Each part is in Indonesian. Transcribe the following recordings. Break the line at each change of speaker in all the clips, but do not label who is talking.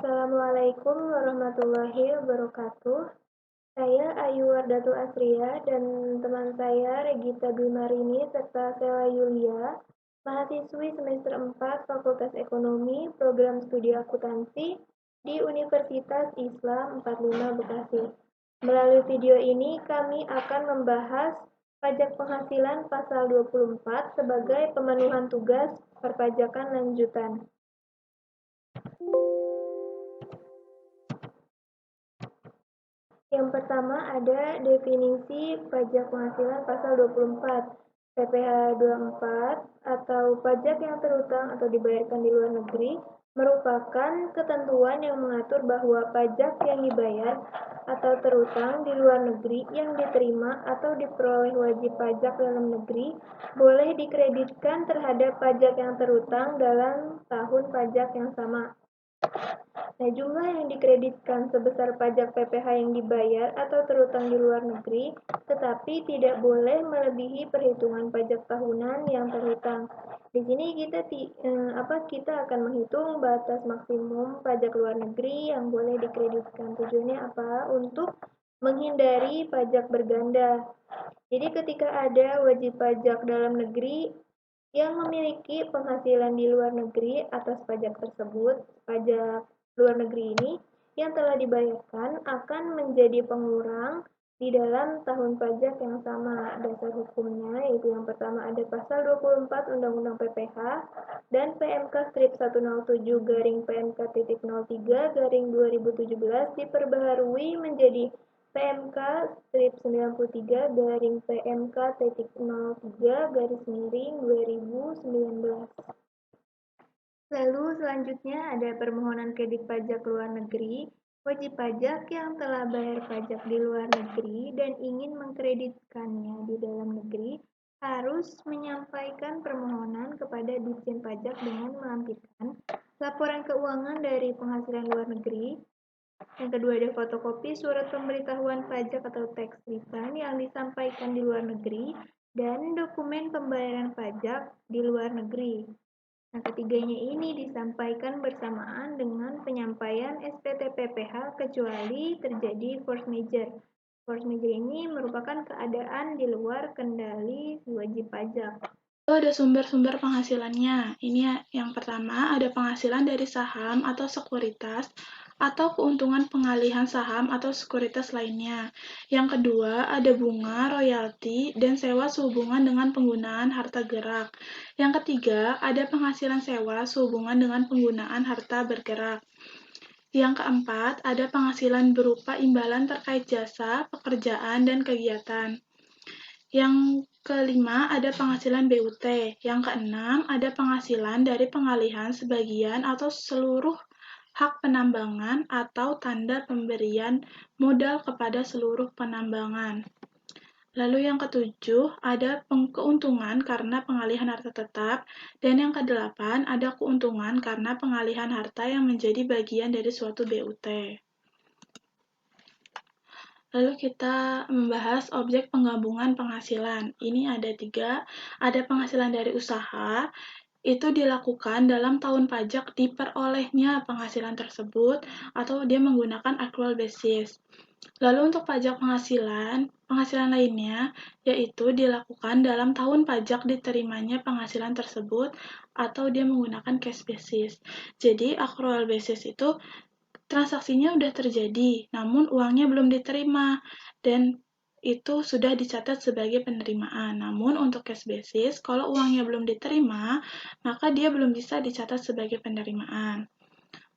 Assalamualaikum warahmatullahi wabarakatuh. Saya Ayu Wardatu Asria dan teman saya Regita Dwi Marini serta Sela Yulia, mahasiswi semester 4 Fakultas Ekonomi, Program Studi Akuntansi di Universitas Islam 45 Bekasi. Melalui video ini kami akan membahas pajak penghasilan pasal 24 sebagai pemenuhan tugas perpajakan lanjutan. Yang pertama ada definisi pajak penghasilan pasal 24. PPh 24 atau pajak yang terutang atau dibayarkan di luar negeri merupakan ketentuan yang mengatur bahwa pajak yang dibayar atau terutang di luar negeri yang diterima atau diperoleh wajib pajak dalam negeri boleh dikreditkan terhadap pajak yang terutang dalam tahun pajak yang sama. Nah, jumlah yang dikreditkan sebesar pajak PPh yang dibayar atau terutang di luar negeri, tetapi tidak boleh melebihi perhitungan pajak tahunan yang terhutang. Di sini kita akan menghitung batas maksimum pajak luar negeri yang boleh dikreditkan. Tujuannya apa? Untuk menghindari pajak berganda. Jadi ketika ada wajib pajak dalam negeri yang memiliki penghasilan di luar negeri atas pajak tersebut, pajak luar negeri ini yang telah dibayarkan akan menjadi pengurang di dalam tahun pajak yang sama. Dasar hukumnya yaitu yang pertama ada pasal 24 Undang-Undang PPh dan PMK strip 107-PMK.03/2017 diperbaharui menjadi PMK strip 93-PMK.03/2019. Lalu selanjutnya ada permohonan kredit pajak luar negeri. Wajib pajak yang telah bayar pajak di luar negeri dan ingin mengkreditkannya di dalam negeri harus menyampaikan permohonan kepada Ditjen Pajak dengan melampirkan laporan keuangan dari penghasilan luar negeri. Yang kedua ada fotokopi surat pemberitahuan pajak atau tax return yang disampaikan di luar negeri dan dokumen pembayaran pajak di luar negeri. Nah, ketiganya ini disampaikan bersamaan dengan penyampaian SPT PPh kecuali terjadi force majeure. Force majeure ini merupakan keadaan di luar kendali wajib pajak.
Ada sumber-sumber penghasilannya. Ini yang pertama, ada penghasilan dari saham atau sekuritas atau keuntungan pengalihan saham atau sekuritas lainnya. Yang kedua, ada bunga, royalti, dan sewa sehubungan dengan penggunaan harta gerak. Yang ketiga, ada penghasilan sewa sehubungan dengan penggunaan harta bergerak. Yang keempat, ada penghasilan berupa imbalan terkait jasa, pekerjaan, dan kegiatan. Yang kelima, ada penghasilan BUT. Yang keenam, ada penghasilan dari pengalihan sebagian atau seluruh hak penambangan atau tanda pemberian modal kepada seluruh penambangan. Lalu yang ketujuh, ada keuntungan karena pengalihan harta tetap. Dan yang kedelapan, ada keuntungan karena pengalihan harta yang menjadi bagian dari suatu BUT. Lalu kita membahas objek penggabungan penghasilan. Ini ada 3, ada penghasilan dari usaha, itu dilakukan dalam tahun pajak diperolehnya penghasilan tersebut, atau dia menggunakan accrual basis. Lalu untuk pajak penghasilan lainnya, yaitu dilakukan dalam tahun pajak diterimanya penghasilan tersebut, atau dia menggunakan cash basis. Jadi accrual basis itu transaksinya sudah terjadi, namun uangnya belum diterima, dan itu sudah dicatat sebagai penerimaan. Namun untuk cash basis, kalau uangnya belum diterima, maka dia belum bisa dicatat sebagai penerimaan.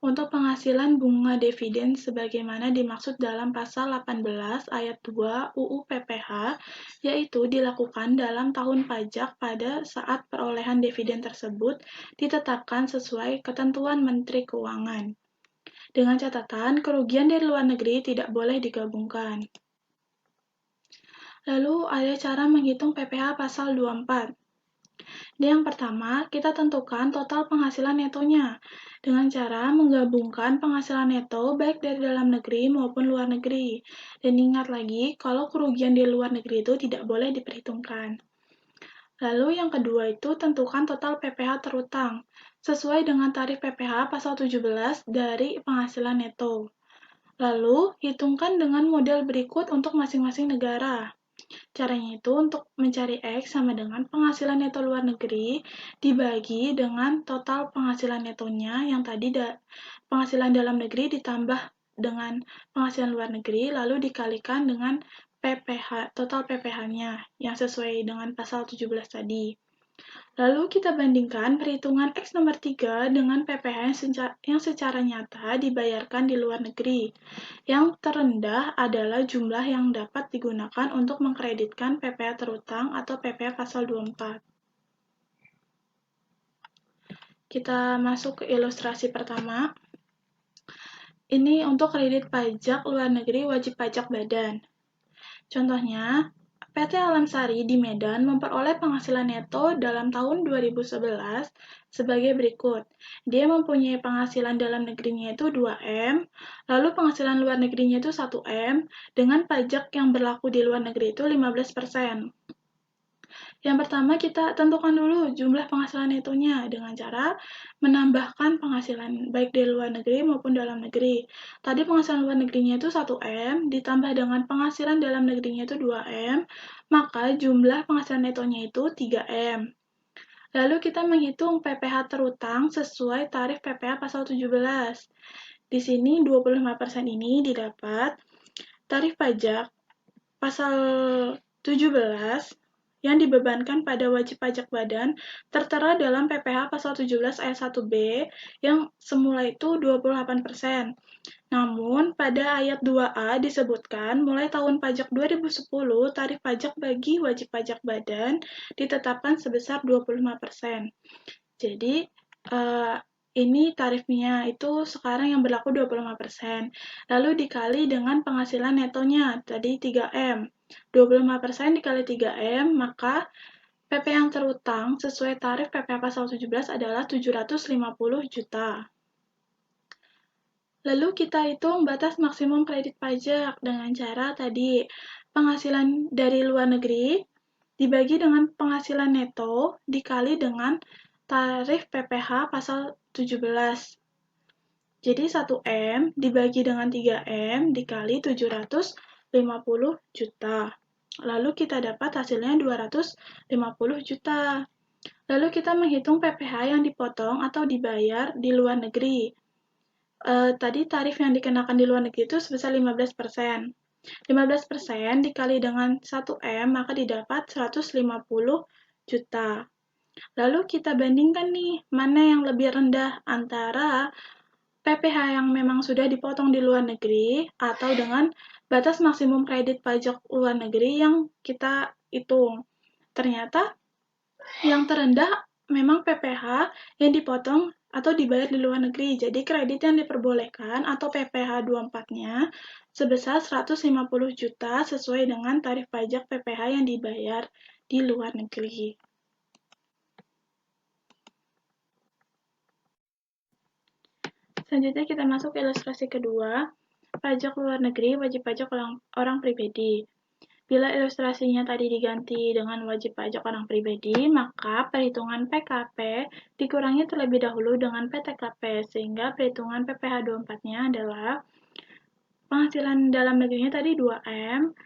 Untuk penghasilan bunga dividen sebagaimana dimaksud dalam pasal 18 ayat 2 UU PPh, yaitu dilakukan dalam tahun pajak pada saat perolehan dividen tersebut ditetapkan sesuai ketentuan Menteri Keuangan. Dengan catatan, kerugian dari luar negeri tidak boleh digabungkan. Lalu ada cara menghitung PPh pasal 24. Yang pertama, kita tentukan total penghasilan netonya dengan cara menggabungkan penghasilan neto baik dari dalam negeri maupun luar negeri. Dan ingat lagi, kalau kerugian di luar negeri itu tidak boleh diperhitungkan. Lalu yang kedua itu tentukan total PPh terutang. sesuai dengan tarif PPh pasal 17 dari penghasilan neto. Lalu, hitungkan dengan model berikut untuk masing-masing negara. Caranya itu untuk mencari X sama dengan penghasilan neto luar negeri dibagi dengan total penghasilan netonya yang tadi penghasilan dalam negeri ditambah dengan penghasilan luar negeri lalu dikalikan dengan PPh, total PPh-nya yang sesuai dengan pasal 17 tadi. Lalu kita bandingkan perhitungan X nomor 3 dengan PPh yang secara nyata dibayarkan di luar negeri. Yang terendah adalah jumlah yang dapat digunakan untuk mengkreditkan PPh terutang atau PPh pasal 24. Kita masuk ke ilustrasi pertama. Ini untuk kredit pajak luar negeri wajib pajak badan. Contohnya, PT Alam Sari di Medan memperoleh penghasilan neto dalam tahun 2011 sebagai berikut. Dia mempunyai penghasilan dalam negerinya itu 2M, lalu penghasilan luar negerinya itu 1M, dengan pajak yang berlaku di luar negeri itu 15%. Yang pertama, kita tentukan dulu jumlah penghasilan netonya dengan cara menambahkan penghasilan baik dari luar negeri maupun dalam negeri. Tadi penghasilan luar negerinya itu 1M, ditambah dengan penghasilan dalam negerinya itu 2M, maka jumlah penghasilan netonya itu 3M. Lalu kita menghitung PPh terutang sesuai tarif PPh pasal 17. Di sini 25% ini didapat tarif pajak pasal 17 yang dibebankan pada wajib pajak badan tertera dalam PPh pasal 17 ayat 1B yang semula itu 28%. Namun, pada ayat 2A disebutkan mulai tahun pajak 2010 tarif pajak bagi wajib pajak badan ditetapkan sebesar 25%. Jadi, ini tarifnya itu sekarang yang berlaku 25%. Lalu dikali dengan penghasilan netonya, tadi 3M. 25% dikali 3M, maka PP yang terutang sesuai tarif PPh pasal 17 adalah 750 juta. Lalu kita hitung batas maksimum kredit pajak dengan cara tadi penghasilan dari luar negeri dibagi dengan penghasilan neto dikali dengan tarif PPh pasal 17. Jadi 1M dibagi dengan 3M dikali 750 juta. Lalu kita dapat hasilnya 250 juta. Lalu kita menghitung PPh yang dipotong atau dibayar di luar negeri. Tadi tarif yang dikenakan di luar negeri itu sebesar 15%. 15% dikali dengan 1M maka didapat 150 juta. Lalu kita bandingkan nih, mana yang lebih rendah antara PPh yang memang sudah dipotong di luar negeri atau dengan batas maksimum kredit pajak luar negeri yang kita hitung. Ternyata yang terendah memang PPh yang dipotong atau dibayar di luar negeri. Jadi kredit yang diperbolehkan atau PPh 24-nya sebesar 150 juta sesuai dengan tarif pajak PPh yang dibayar di luar negeri. Selanjutnya kita masuk ke ilustrasi kedua, pajak luar negeri, wajib pajak orang pribadi. Bila ilustrasinya tadi diganti dengan wajib pajak orang pribadi, maka perhitungan PKP dikurangi terlebih dahulu dengan PTKP, sehingga perhitungan PPh 24-nya adalah penghasilan dalam negerinya tadi 2M,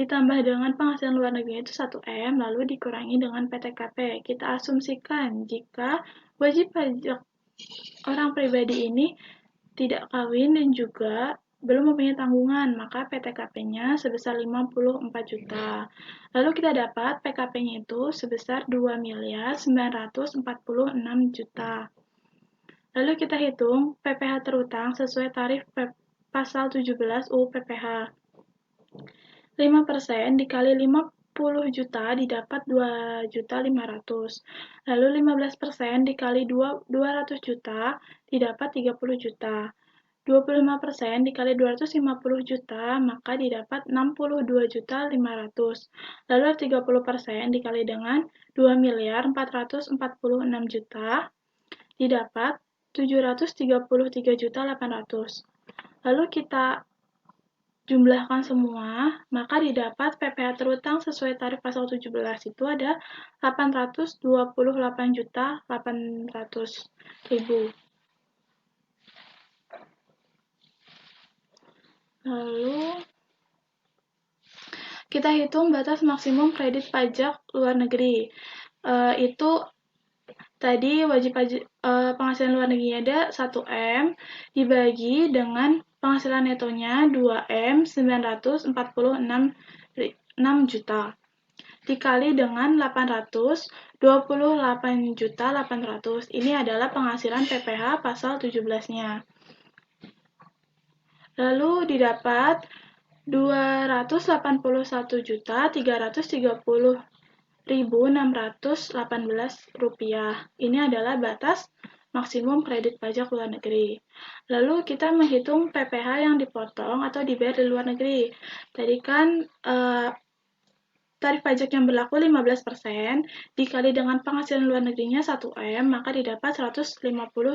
ditambah dengan penghasilan luar negerinya itu 1M, lalu dikurangi dengan PTKP. Kita asumsikan jika wajib pajak orang pribadi ini tidak kawin dan juga belum mempunyai tanggungan, maka PTKP-nya sebesar 54 juta. Lalu kita dapat PKP-nya itu sebesar 2.946 juta. Lalu kita hitung PPh terutang sesuai tarif pasal 17 UU PPh. 5% dikali 50 juta didapat 2.500. Lalu 15% dikali 200 juta didapat 30 juta. 25% dikali 250 juta, maka didapat 62.500. Lalu 30% dikali dengan 2.446 juta, didapat 733.800. Lalu kita jumlahkan semua, maka didapat PPh terutang sesuai tarif pasal 17 itu ada 828.800.000. Lalu kita hitung batas maksimum kredit pajak luar negeri. Itu tadi wajib pajak penghasilan luar negerinya ada 1M dibagi dengan penghasilan netonya 2M 946 juta dikali dengan 828.800.000. Ini adalah penghasilan PPh pasal 17-nya. Lalu didapat 281.330.618 rupiah. Ini adalah batas maksimum kredit pajak luar negeri. Lalu kita menghitung PPh yang dipotong atau dibayar di luar negeri. Tadi kan tarif pajak yang berlaku 15% dikali dengan penghasilan luar negerinya 1M, maka didapat 150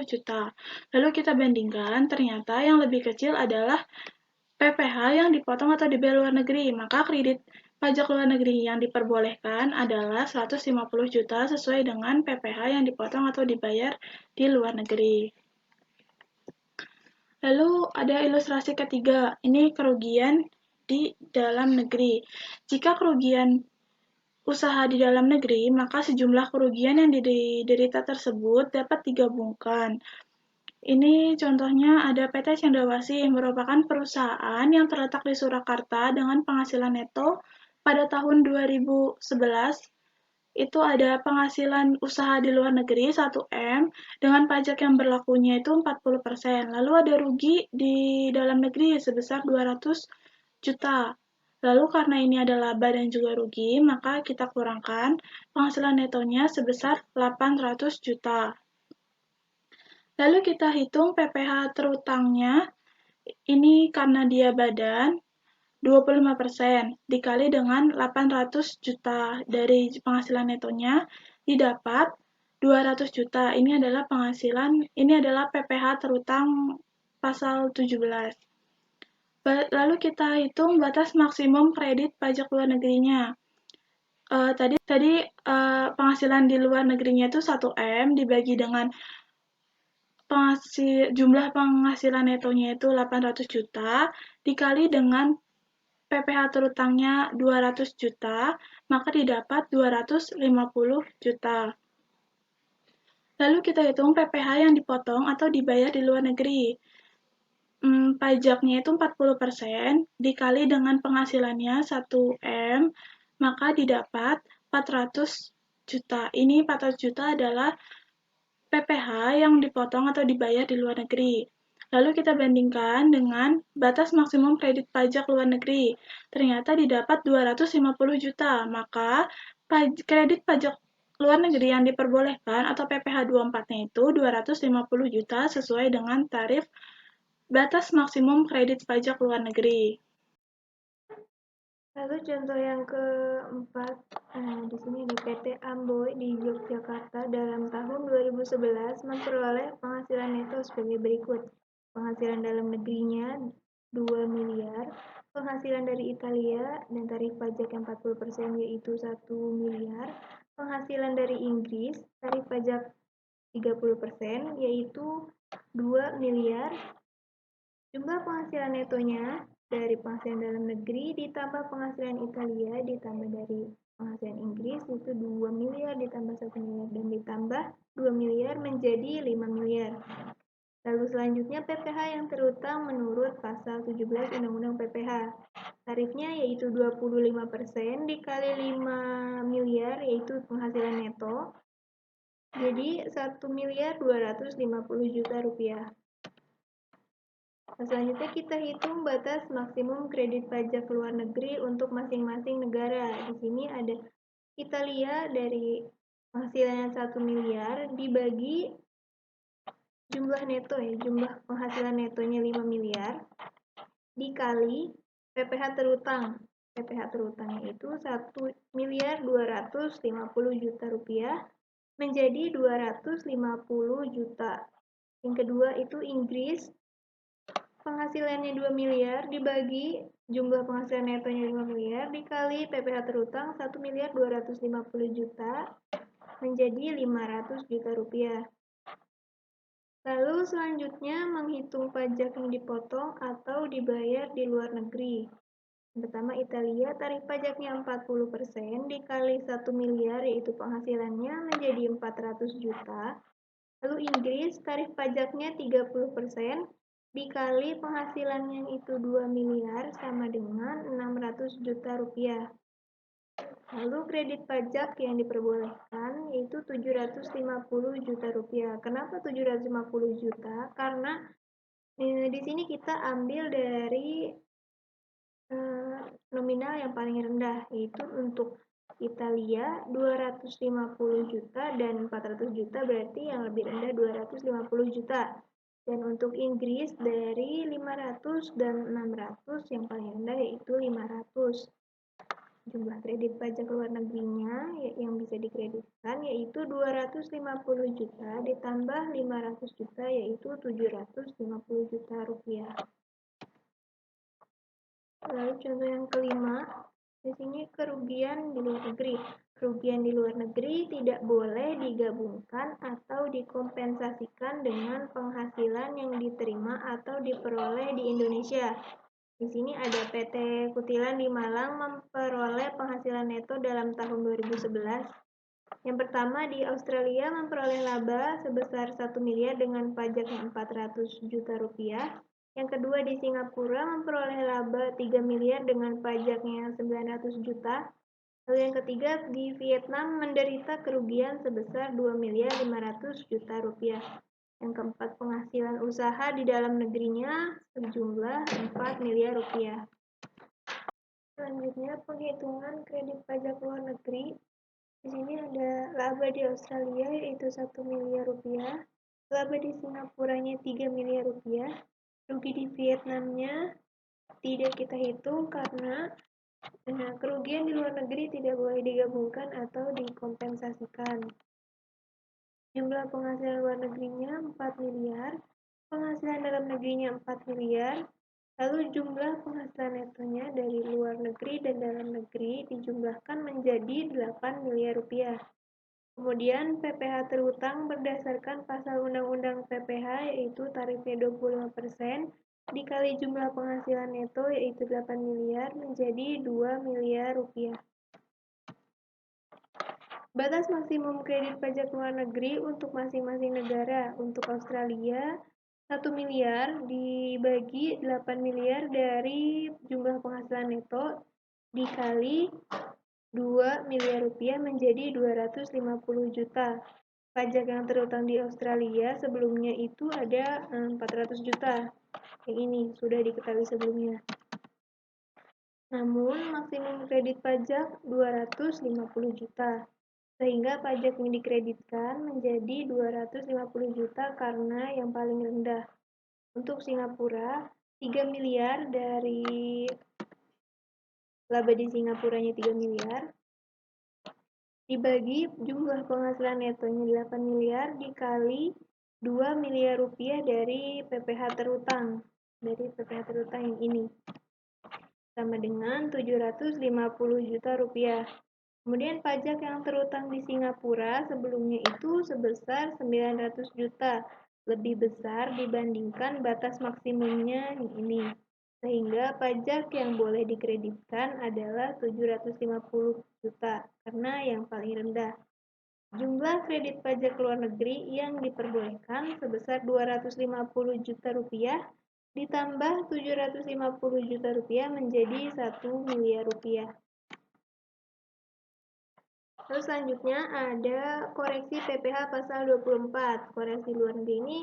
juta. Lalu kita bandingkan, ternyata yang lebih kecil adalah PPh yang dipotong atau dibayar luar negeri, maka kredit pajak luar negeri yang diperbolehkan adalah 150 juta sesuai dengan PPh yang dipotong atau dibayar di luar negeri. Lalu ada ilustrasi ketiga, ini kerugian di dalam negeri. Jika kerugian usaha di dalam negeri, maka sejumlah kerugian yang diderita tersebut dapat digabungkan. Ini contohnya ada PT Cendrawasih, merupakan perusahaan yang terletak di Surakarta dengan penghasilan neto pada tahun 2011. Itu ada penghasilan usaha di luar negeri 1M dengan pajak yang berlakunya itu 40%. Lalu ada rugi di dalam negeri sebesar 200 juta. Lalu karena ini ada laba dan juga rugi, maka kita kurangkan penghasilan netonya sebesar 800 juta. Lalu kita hitung PPh terutangnya, ini karena dia badan, 25% dikali dengan 800 juta dari penghasilan netonya, didapat 200 juta. Ini adalah PPh terutang pasal 17. Lalu kita hitung batas maksimum kredit pajak luar negerinya. Tadi penghasilan di luar negerinya itu 1M dibagi dengan jumlah penghasilan netonya itu 800 juta dikali dengan PPh terutangnya 200 juta, maka didapat 250 juta. Lalu kita hitung PPh yang dipotong atau dibayar di luar negeri. Pajaknya itu 40% dikali dengan penghasilannya 1M, maka didapat 400 juta. Ini 400 juta adalah PPh yang dipotong atau dibayar di luar negeri. Lalu kita bandingkan dengan batas maksimum kredit pajak luar negeri. Ternyata didapat 250 juta, maka kredit pajak luar negeri yang diperbolehkan atau PPh 24-nya itu 250 juta sesuai dengan tarif batas maksimum kredit pajak luar negeri.
Lalu contoh yang keempat, di sini ada PT Amboy di Yogyakarta dalam tahun 2011 memperoleh penghasilan neto sebagai berikut. Penghasilan dalam negerinya 2 miliar, penghasilan dari Italia dan tarif pajak yang 40% yaitu 1 miliar, penghasilan dari Inggris, tarif pajak 30% yaitu 2 miliar, jumlah penghasilan netonya dari penghasilan dalam negeri ditambah penghasilan Italia ditambah dari penghasilan Inggris itu 2 miliar ditambah 1 miliar dan ditambah 2 miliar menjadi 5 miliar. Lalu selanjutnya PPh yang terutang menurut pasal 17 Undang-Undang PPh. Tarifnya yaitu 25% dikali 5 miliar yaitu penghasilan neto. Jadi 1 miliar 250 juta rupiah. Selanjutnya kita hitung batas maksimum kredit pajak luar negeri untuk masing-masing negara. Di sini ada Italia dari penghasilannya 1 miliar dibagi jumlah neto jumlah penghasilan netonya 5 miliar dikali PPh terutang. PPh terutangnya itu 1 miliar 250 juta rupiah menjadi 250 juta. Yang kedua itu Inggris penghasilannya 2 miliar dibagi jumlah penghasilan netonya 5 miliar dikali PPh terutang 1 miliar 250 juta menjadi 500 juta rupiah. Lalu selanjutnya menghitung pajak yang dipotong atau dibayar di luar negeri. Pertama, Italia tarif pajaknya 40% dikali 1 miliar yaitu penghasilannya menjadi 400 juta. Lalu Inggris tarif pajaknya 30% dikali penghasilannya itu 2 miliar sama dengan 600 juta rupiah. Lalu kredit pajak yang diperbolehkan yaitu 750 juta rupiah. Kenapa 750 juta? Karena di sini kita ambil dari nominal yang paling rendah, yaitu untuk Italia 250 juta dan 400 juta, berarti yang lebih rendah 250 juta. Dan untuk Inggris dari 500 dan 600, yang paling rendah yaitu 500. Jumlah kredit pajak luar negerinya yang bisa dikreditkan yaitu 250 juta ditambah 500 juta yaitu 750 juta rupiah. Lalu contoh yang kelima, di sini kerugian di luar negeri. Kerugian di luar negeri tidak boleh digabungkan atau dikompensasikan dengan penghasilan yang diterima atau diperoleh di Indonesia. Di sini ada PT Kutilan di Malang memperoleh penghasilan neto dalam tahun 2011. Yang pertama di Australia memperoleh laba sebesar 1 miliar dengan pajak yang 400 juta rupiah. Yang kedua di Singapura memperoleh laba 3 miliar dengan pajaknya 900 juta. Lalu yang ketiga di Vietnam menderita kerugian sebesar 2 miliar 500 juta rupiah. Yang keempat penghasilan usaha di dalam negerinya sejumlah 4 miliar rupiah. Selanjutnya penghitungan kredit pajak luar negeri. Di sini ada laba di Australia yaitu 1 miliar rupiah, laba di Singapuranya 3 miliar rupiah, rugi di Vietnamnya tidak kita hitung karena kerugian di luar negeri tidak boleh digabungkan atau dikompensasikan. Jumlah penghasilan luar negerinya 4 miliar, penghasilan dalam negerinya 4 miliar, lalu jumlah penghasilan netonya dari luar negeri dan dalam negeri dijumlahkan menjadi 8 miliar rupiah. Kemudian PPh terutang berdasarkan pasal Undang-Undang PPh yaitu tarifnya 25% dikali jumlah penghasilan neto yaitu 8 miliar menjadi 2 miliar rupiah. Batas maksimum kredit pajak luar negeri untuk masing-masing negara. Untuk Australia, 1 miliar dibagi 8 miliar dari jumlah penghasilan neto dikali 2 miliar rupiah menjadi 250 juta. Pajak yang terutang di Australia sebelumnya itu ada 400 juta. Yang ini sudah diketahui sebelumnya. Namun maksimum kredit pajak 250 juta. Sehingga pajak yang dikreditkan menjadi 250 juta karena yang paling rendah. Untuk Singapura, 3 miliar dari laba di Singapuranya 3 miliar dibagi jumlah penghasilan netonya 8 miliar dikali 2 miliar rupiah dari PPh terutang. Dari PPh terutang yang ini. Sama dengan 750 juta rupiah. Kemudian pajak yang terutang di Singapura sebelumnya itu sebesar 900 juta, lebih besar dibandingkan batas maksimumnya ini. Sehingga pajak yang boleh dikreditkan adalah 750 juta, karena yang paling rendah. Jumlah kredit pajak luar negeri yang diperbolehkan sebesar 250 juta rupiah, ditambah 750 juta rupiah menjadi 1 miliar rupiah. Lalu selanjutnya ada koreksi PPh pasal 24. Koreksi luar negeri ini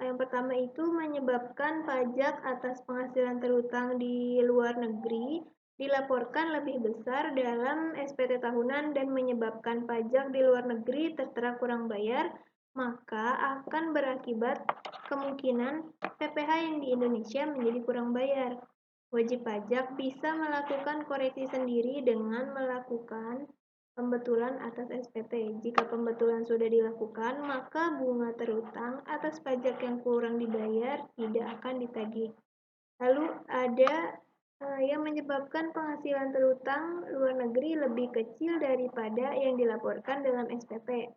yang pertama itu menyebabkan pajak atas penghasilan terutang di luar negeri dilaporkan lebih besar dalam SPT tahunan dan menyebabkan pajak di luar negeri tertera kurang bayar, maka akan berakibat kemungkinan PPh yang di Indonesia menjadi kurang bayar. Wajib pajak bisa melakukan koreksi sendiri dengan melakukan pembetulan atas SPT. Jika pembetulan sudah dilakukan, maka bunga terutang atas pajak yang kurang dibayar tidak akan ditagih. Lalu ada yang menyebabkan penghasilan terutang luar negeri lebih kecil daripada yang dilaporkan dalam SPP.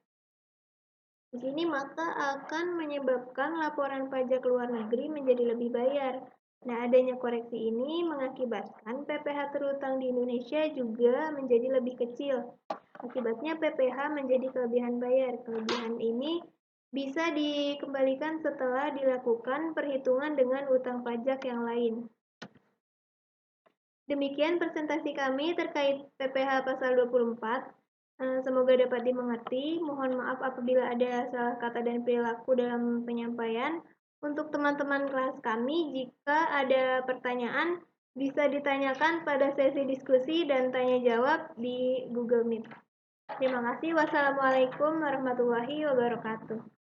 Di sini maka akan menyebabkan laporan pajak luar negeri menjadi lebih bayar. Nah, adanya koreksi ini mengakibatkan PPh terutang di Indonesia juga menjadi lebih kecil. Akibatnya PPh menjadi kelebihan bayar. Kelebihan ini bisa dikembalikan setelah dilakukan perhitungan dengan utang pajak yang lain. Demikian presentasi kami terkait PPh pasal 24. Semoga dapat dimengerti. Mohon maaf apabila ada salah kata dan perilaku dalam penyampaian. Untuk teman-teman kelas kami, jika ada pertanyaan, bisa ditanyakan pada sesi diskusi dan tanya jawab di Google Meet. Terima kasih. Wassalamualaikum warahmatullahi wabarakatuh.